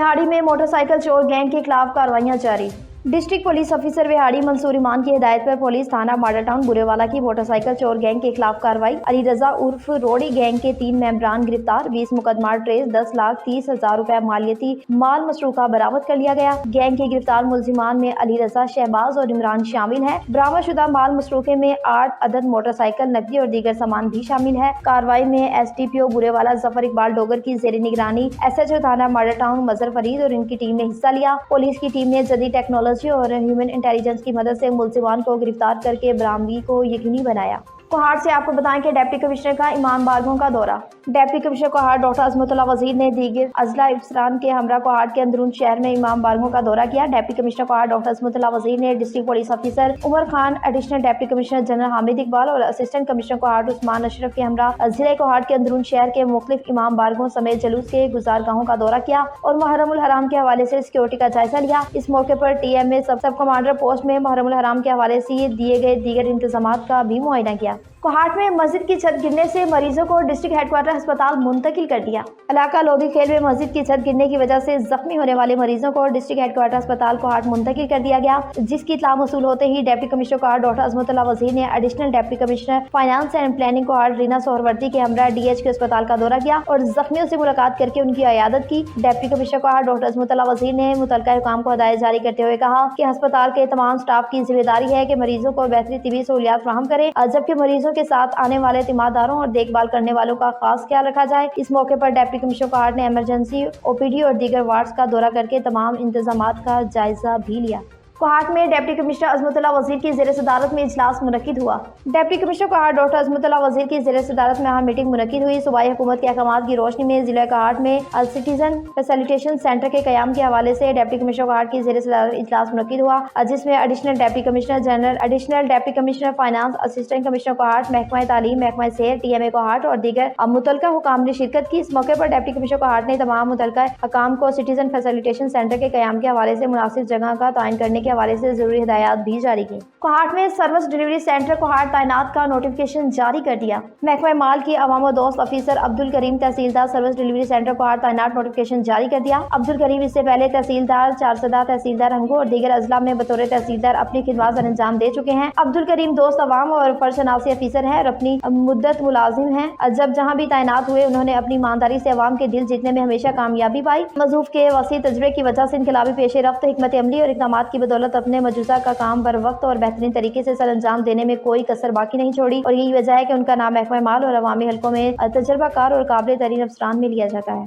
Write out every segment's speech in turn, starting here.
विहाड़ी में मोटरसाइकिल चोर गैंग के खिलाफ कार्रवाइयां जारी। District police officer Vehari Mansoor Iman की हिदायत पर पुलिस थाना मॉडल टाउन बुरेवाला की मोटरसाइकिल चोर गैंग के खिलाफ कार्रवाई। अली रजा उर्फ रोड़ी गैंग के 3 मेंबरान गिरफ्तार। 20 मुकदमा ट्रेस, 10,30,000 रुपए मालियती माल मसरूका बरामद कर लिया गया। गैंग के गिरफ्तार मुलजिमान में अली रजा, शहबाज और इमरान शामिल है। बरामदशुदा माल मसरूके में 8 अदद मोटरसाइकिल, नकदी और दीगर सामान भी शामिल है। कार्रवाई में SDPO बुरेवाला जफर इकबाल डोगर की जेर निगरानी SHO थाना मॉडल टाउन मजहर फरीद और इनकी टीम ने हिस्सा लिया। पुलिस की टीम ने जदीद टेक्नोलॉजी और ह्यूमन इंटेलिजेंस की मदद से मुलजिमान को गिरफ्तार करके बरामदगी को यकीनी बनाया। कोहाट से आपको बताएं कि डिप्टी कमिश्नर का इमाम बारगाहों का दौरा। Deputy commissioner Kohat doctor Azmatullah Wazir ने दीगर अजला अफसरान के हमरा कोहाट के अंदरून शहर में इमाम बारगाहों का दौरा किया। Deputy commissioner Kohat doctor Azmatullah Wazir ने district police officer Umar Khan, additional deputy commissioner general Hamid Iqbal और असिस्टेंट कमिश्नर कोहाट उस्मान अशरफ के हमरा जिला कोहाट के अंदरून शहर के मुख्तलिफ इमाम बारगाहों समेत जुलूस के गुजारगाहों का दौरा किया और मुहर्रमुल हराम के हवाले से सिक्योरिटी का जायजा लिया। इस मौके पर TMA सब कमांडर पोस्ट में मुहर्रमुल हराम के हवाले से दिए गए दीगर इंतजामात का भी मुआयना किया। कोहाट में मस्जिद की छत गिरने से मरीजों को डिस्ट्रिक्ट हेडक्वार्टर अस्पताल मुंतकिल कर दिया। इलाका लोधी खेल में मस्जिद की छत गिरने की वजह से जख्मी होने वाले मरीजों को डिस्ट्रिक्ट हेडक्वार्टर अस्पताल कोहाट मुंतकिल कर दिया गया, जिसकी इत्तला मौसूल होते ही deputy commissioner Kohat doctor Azmatullah Wazir ने additional deputy commissioner finance and planning Kohat Reena Suhrawardy के हमरा DHQ अस्पताल का दौरा किया और जख्मियों से मुलाकात करके उनकी अयादत की। Deputy commissioner Kohat doctor Azmatullah Wazir ने मुतल्लिका हुकाम को हिदायत जारी करते हुए कहा कि अस्पताल के तमाम स्टाफ की जिम्मेदारी है कि मरीजों को बेहतरीन तिबी सहूलियात फराहम करे, जबकि मरीजों के साथ आने वाले तीमारदारों और देखभाल करने वालों का खास ख्याल रखा जाए। इस मौके पर डिप्टी कमिश्नर कोहाट ने इमरजेंसी OPD और दीगर वार्ड्स का दौरा करके तमाम इंतजामात का जायजा भी लिया। कोहाट में डिप्टी कमिश्नर अजमतुल्लाह वजीर की जेर सदारत में इजलास मुनक्किद हुआ। Deputy commissioner Kohat doctor Azmatullah वजीर की जेर सदारत में अहम मीटिंग मुनक्किद हुई। सूबाई हुकूमत के अहकामात की रोशनी में जिला कोहाट में सिटीजन फैसिलिटेशन सेंटर के कयाम के हवाले से डिप्टी कमिश्नर कोहाट की जेर सदारत इजलास मुनक्किद हुआ, जिसमें additional deputy commissioner general, additional deputy commissioner finance, assistant commissioner Kohat, महकमा तालीम, महकमा सेहत, TMA कोहाट और दीगर मुतल्लिका हुकाम ने शिरकत की। इस मौके पर डिप्टी कमिश्नर कोहाट ने तमाम मुतल्लिका हकाम को सिटीजन फैसिलिटेशन सेंटर के कयाम के हवाले से मुनासिब जगह का तयन करने के हवाले से जरूरी हिदायत भी जारी की। कोहाट में सर्विस डिलीवरी सेंटर कोहाट तैनात का नोटिफिकेशन जारी कर दिया। महकमा माल की अवाम दोस्त ऑफिसर अब्दुल करीम तहसीलदार सर्विस डिलीवरी सेंटर कोहाट तैनात नोटिफिकेशन जारी कर दिया। अब्दुल करीम इससे पहले तहसीलदार चारसदा, तहसीलदार हंगो और दीगर अजला में बतौर तहसीलदार अपनी खिदमत अंजाम दे चुके हैं। अब्दुल करीम दोस्त अवाम और फर्शनासी ऑफिसर है और अपनी मुद्दत मुलाजिम है। जब जहाँ भी तैनात हुए उन्होंने अपनी ईमानदारी से अवाम के दिल जीतने में हमेशा कामयाबी पाई। मज़ूफ के वसी तजर्बे की वजह से इनकलाबी पेश रफ्त, हिकमत अमली और इक़दाम की बदौलत अपने मौजूदा का काम बर वक्त और बेहतरीन तरीके से सर अंजाम देने में कोई कसर बाकी नहीं छोड़ी और यही वजह है कि उनका नाम महकमा माल और अवामी हल्कों में तजर्बाकार और काबिल तरीन अफसरान में लिया जाता है।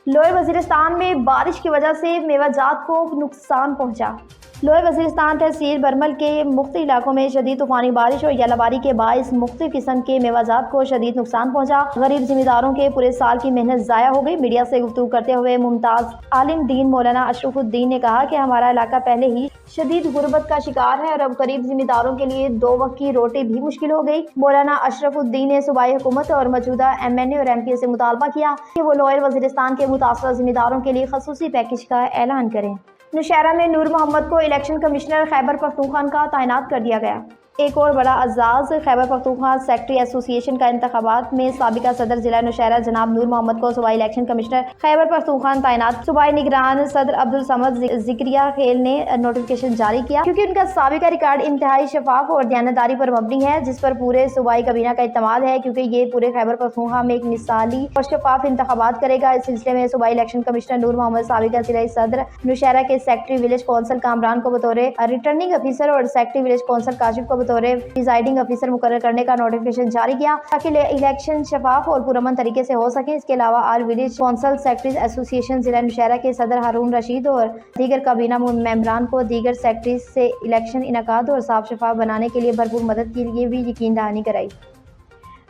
लोअर वजीरिस्तान में बारिश की वजह से मेवाजात को नुकसान पहुंचा। लोअर वजीरिस्तान तहसील बरमल के मुख्तलिफ इलाकों में शदीद तूफानी बारिश और यालाबारी के बायस मुख्तलिफ किस्म के मेवाजात को शदीद नुकसान पहुंचा। गरीब जिम्मेदारों के पूरे साल की मेहनत ज़ाया हो गई। मीडिया से गुफ्तगू करते हुए मुमताज़ आलिम दीन मौलाना अशरफुद्दीन ने कहा कि हमारा इलाका पहले ही शदीद गुर्बत का शिकार है और अब गरीब जिम्मेदारों के लिए 2 वक्त की रोटी भी मुश्किल हो गई। मौलाना अशरफुद्दीन ने सूबाई हुकूमत और मौजूदा MNA और MP से मुतालबा किया कि वो लोअर वजीरिस्तान के मुतासर जिम्मेदारों के लिए खसूसी पैकेज का ऐलान करें। नौशहरा में नूर मोहम्मद को इलेक्शन कमिश्नर खैबर पख्तूनख्वा का तैनात कर दिया गया। एक और बड़ा एजाज, खैबर पख्तूनख्वा सेक्रेटरी एसोसिएशन का इंतखाबात में साबिका सदर जिला नौशहरा जनाब नूर मोहम्मद को सूबाई इलेक्शन कमिश्नर खैबर पख्तूनख्वा तैनात। सूबाई निगरान सदर अब्दुल समद जिक्रिया खेल ने नोटिफिकेशन जारी किया क्योंकि उनका साबिका रिकॉर्ड इंतहाई शफाफ और दयानतदारी पर मबनी है, जिस पर पूरे सूबाई काबीना का इत्तेमाद है क्योंकि ये पूरे खैबर पख्तूनख्वा में एक मिसाली और शफाफ इंतखाबात करेगा। इस सिलसिले में सूबाई इलेक्शन कमिश्नर नूर मोहम्मद साबिका जिला सदर नौशहरा के सेक्रेटरी विलेज कौंसल कामरान को बतौर रिटर्निंग ऑफिसर और सेक्रेटरी विलेज कौंसल काशिफ को बतौर प्रिजाइडिंग ऑफिसर मुकर्रर करने का नोटिफिकेशन जारी किया ताकि इलेक्शन शफाफ और पुरअमन तरीके से हो सके। इसके अलावा आल विलेज कौंसल सेक्रेटरीज एसोसिएशन जिला नौशहरा के सदर हारून रशीद और दीगर काबीना मेंबरान को दीगर सेक्रेटरीज से इलेक्शन इनकाद और साफ शफाफ बनाने के लिए भरपूर मदद के लिए भी यकीन दहानी कराई।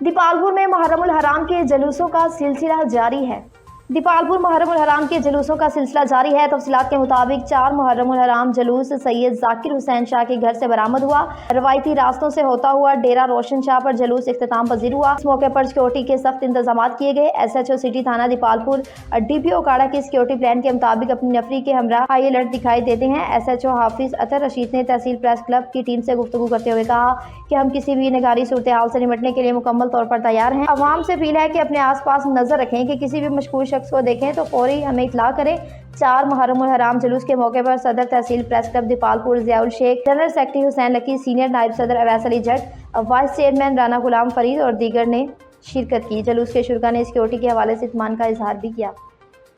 दीपालपुर में मुहर्रमुल हराम के जुलूसों का सिलसिला जारी है। दीपालपुर मुहर्रमुल हराम के जुलूसों का सिलसिला जारी है। तफसीलात के मुताबिक 4 मुहर्रमुल हराम जुलूस सैयद जाकिर हुसैन शाह के घर से बरामद हुआ। रवायती रास्तों से होता हुआ डेरा रोशन शाह पर जुलूस इख्तिताम पजीर हुआ। इस मौके पर सिक्योरिटी के सख्त इंतजाम किए गए। SHO सिटी थाना दीपालपुर DPO काड़ा के सिक्योरिटी प्लान के मुताबिक अपनी नफरी के हमरा हाई अलर्ट दिखाई देते हैं। SHO हाफिज अतर रशीद ने तहसील प्रेस क्लब की टीम से गुफ्तगू करते हुए कहा कि हम किसी भी नगारी सूरत हाल से निपटने के लिए मुकम्मल तौर पर तैयार हैं। अवाम से अपील है कि अपने आस पास नजर रखें कि किसी भी मशकूक शख्स को देखें तो फौरी हमें इत्तला करें। 4 मुहर्रमुल हराम जुलूस के मौके पर सदर तहसील press club Dipalpur Ziaul Sheikh, general secretary Hussain Lucky, senior नायब सदर अवैस अली जट, वाइस चेयरमैन राना गुलाम फरीद और दीगर ने शिरकत की। जुलूस के शुरका ने सिक्योरिटी के हवाले से इत्मीनान का इजहार भी किया।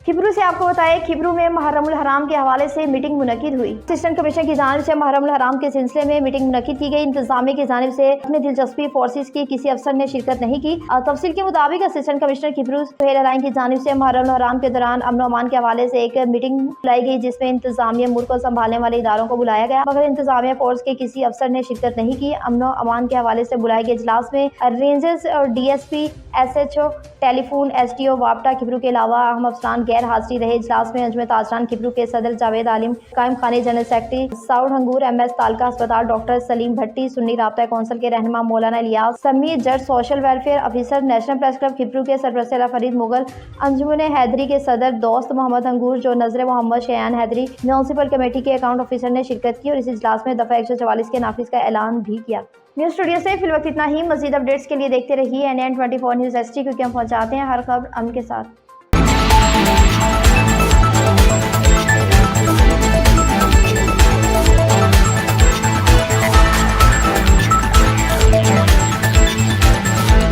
खिब्रू से आपको बताएं, खिब्रू में मुहर्रमुल हराम के हवाले से मीटिंग मुनक्किद हुई। असिस्टेंट कमिश्नर की जानिब से मुहर्रमुल हराम के सिलसिले में मीटिंग मुनक्किद की गई। इंतजामिया की जानिब से अपनी दिलचस्पी फोर्सेस की किसी अफसर ने शिरकत नहीं की। तफसील के मुताबिक असिस्टेंट कमिश्नर खिब्रू सुहेल अलाइन की जानिब से मुहर्रमुल हराम के दौरान अमन अमान के हवाले से एक मीटिंग बुलाई गई, जिसमें इंतजामिया मुल्क को संभालने वाले इदारों को बुलाया गया, मगर इंतजामिया फोर्स के किसी अफसर ने शिरकत नहीं की। अमन अमान के हवाले से बुलाए गए इजलास में रेंजर्स और DSP, SHO, टेलीफोन, SDO वापटा खिब्रू के अलावा अहम अफसरान गैर हाजिरी रहे। इजलास में अंजुमन ताजरान खिब्रू के सदर जावेद आलिम, कायम खाने जनरल सेक्रेटरी साउद हंगूर, MS तालका अस्पताल डॉक्टर सलीम भट्टी, सुन्नी राब्ता कौंसिल के रहनुमा मौलाना इलियास समीर, जज social welfare officer national press club Khibru के सरपरस्त अला फरीद मुगल, अंजुमन हैदरी के सदर दोस्त मोहम्मद हंगूर, जो नजर मोहम्मद शयान हैदरी, म्यूनसिपल कमेटी के अकाउंट ऑफिसर ने शिरकत की और इस इजलास में दफा 144 के नाफिज का ऐलान भी किया। न्यूज़ स्टूडियो से फिल वक्त इतना ही। मजीद अपडेट्स के लिए देखते रहिए NN 24 न्यूज़ ST, क्योंकि हम पहुंचाते हैं हर खबर अमन के साथ।